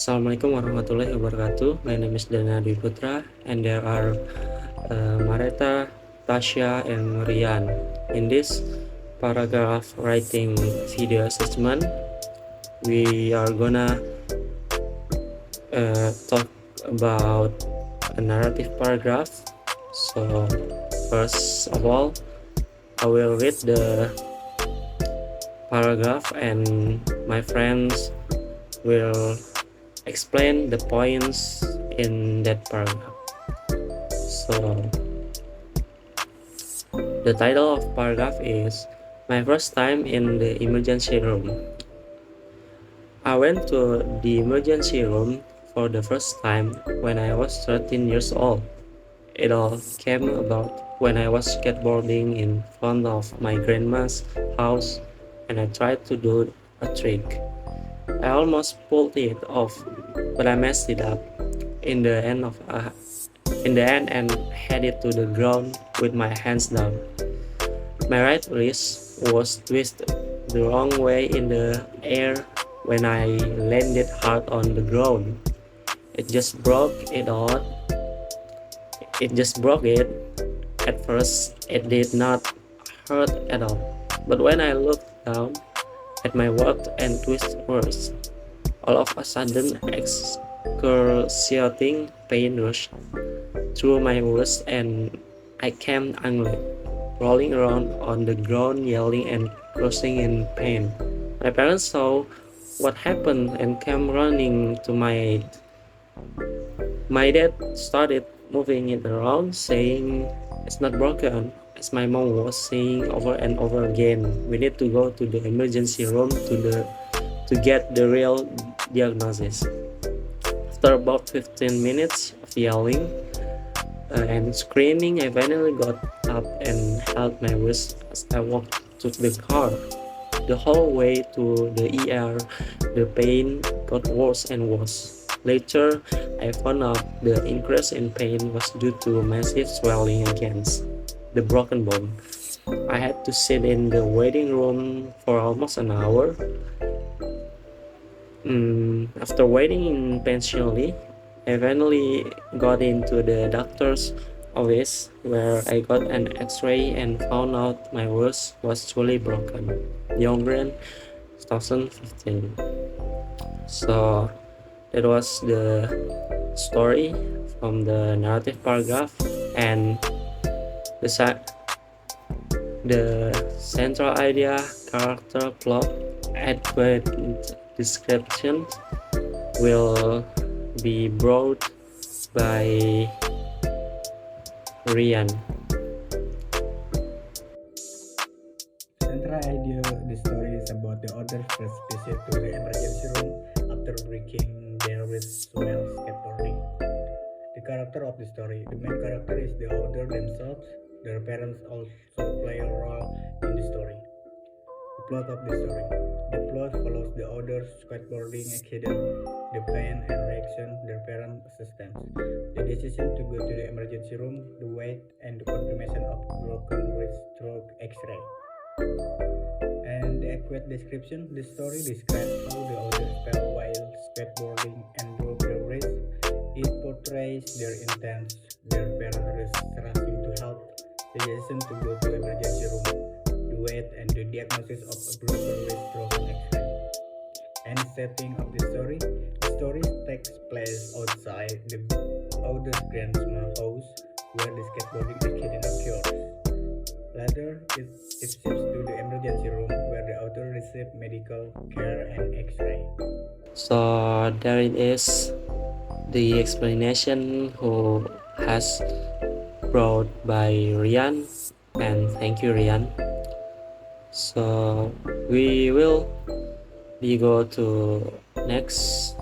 Assalamualaikum warahmatullahi wabarakatuh. My name is Dwi Putra, and there are Maretha, Tasya, and Rian. In this paragraph writing video assessment, we are gonna talk about a narrative paragraph. So, first of all, I will read the paragraph, and my friends will explain the points in that paragraph. So the title of paragraph is My First Time in the Emergency Room. I went to the emergency room for the first time when I was 13 years old. It all came about when I was skateboarding in front of my grandma's house and I tried to do a trick. I almost pulled it off, but I messed it up in the end and had it to the ground with my hands down. My right wrist was twisted the wrong way in the air when I landed hard on the ground. It just broke it out. It just broke it. At first, it did not hurt at all. But when I looked down at my warped and twisted wrist, all of a sudden excruciating pain rushed through my wrist and I came unglued, rolling around on the ground, yelling and cursing in pain. My parents saw what happened and came running to my aid. My dad started moving it around, saying, "It's not broken," as my mom was saying over and over again. We need to go to the emergency room to get the real diagnosis. After about 15 minutes of yelling and screaming, I finally got up and held my wrist as I walked to the car. The whole way to the ER, the pain got worse and worse. Later, I found out the increase in pain was due to massive swelling against the broken bone. I had to sit in the waiting room for almost an hour. After waiting impatiently, I finally got into the doctor's office where I got an x-ray and found out my wrist was truly broken. Yongren 2015. So that was the story from the narrative paragraph, and the central idea, character, plot, adequate description will be brought by Rian. Central idea the story is about the author's first visit to the emergency room after breaking their wrist while skateboarding. The character of the story. The main character is the author themselves. Their parents also play a role in the story. The plot of the story. The plot follows the author's skateboarding accident, the pain and reaction their parents' assistance, the decision to go to the emergency room, the wait, and the confirmation of broken wrist through X-ray. And the accurate description, the story describes how the author fell while skateboarding and broke their wrist. It portrays their intent, their parents rushing to help, the decision to go to emergency room, the wait, and the diagnosis of a broken wrist through X-ray. And setting of the story takes place outside the author's grandma's house where the skateboarding accident occurs. Later, it shifts to the emergency room where the author received medical care and X-ray. So there it is, the explanation who has brought by Rian, and thank you Rian. So we will go to next,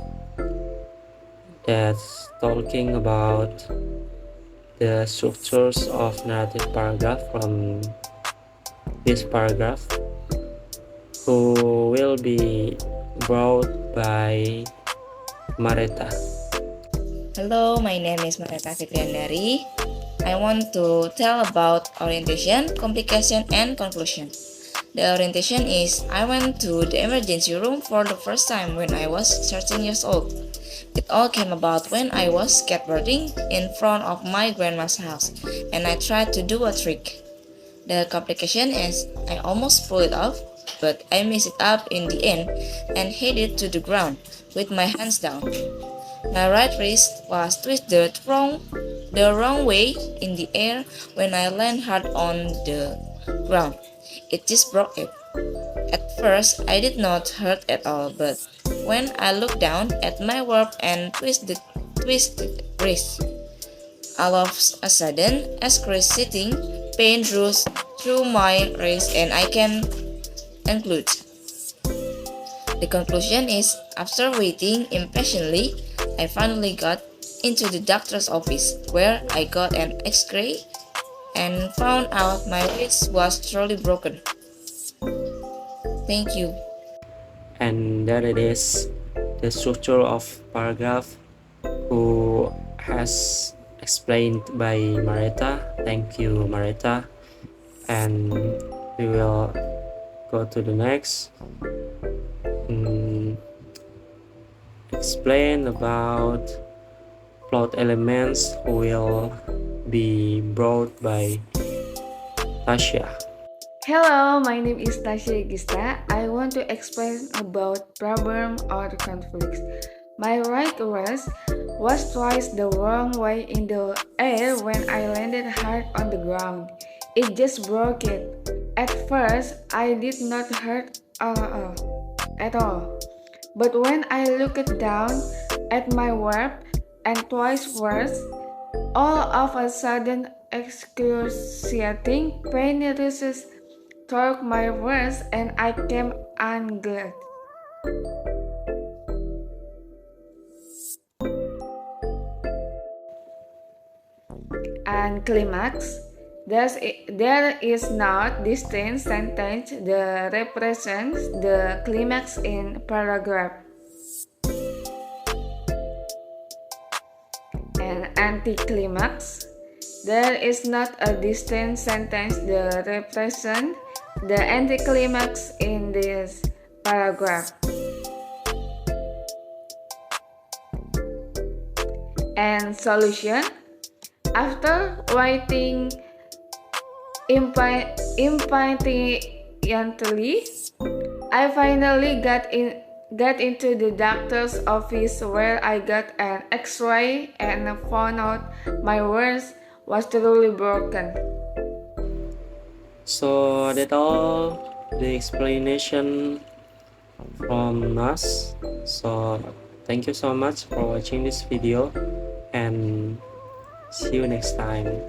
that's talking about the structures of narrative paragraph from this paragraph, who will be brought by Maretha. Hello, my name is Maretha Fitri Andari. I want to tell about orientation, complication, and conclusion. The orientation is I went to the emergency room for the first time when I was 13 years old. It all came about when I was skateboarding in front of my grandma's house and I tried to do a trick. The complication is I almost pulled it off, but I messed it up in the end and hit it to the ground with my hands down. My right wrist was twisted the wrong way in the air when I landed hard on the ground. It just broke it. At first, I did not hurt at all, but when I looked down at my warped and twisted wrist, all of a sudden, excruciating pain rose through my wrist and I can conclude. The conclusion is, after waiting impatiently, I finally got into the doctor's office where I got an x-ray and found out my wrist was truly broken. Thank you. And there it is, the structure of paragraph who has explained by Maretha. Thank you, Maretha. And we will go to the next. Explain about plot elements who will be brought by Tasya. Hello, my name is Tasya Egista. I want to explain about problem or conflicts. My right wrist was twice the wrong way in the air when I landed hard on the ground. It just broke it. At first, I did not hurt at all. But when I looked down at my warp and twice worse, all of a sudden excruciating pain torque my wrist and I came unglued. And climax. There is not distinct sentence that represents the climax in paragraph. And anticlimax. There is not a distinct sentence that represents the anticlimax in this paragraph. And solution. After writing impatiently, I finally got into the doctor's office where I got an x-ray and found out my wrist was truly broken. So that's all the explanation from us. So thank you so much for watching this video and see you next time.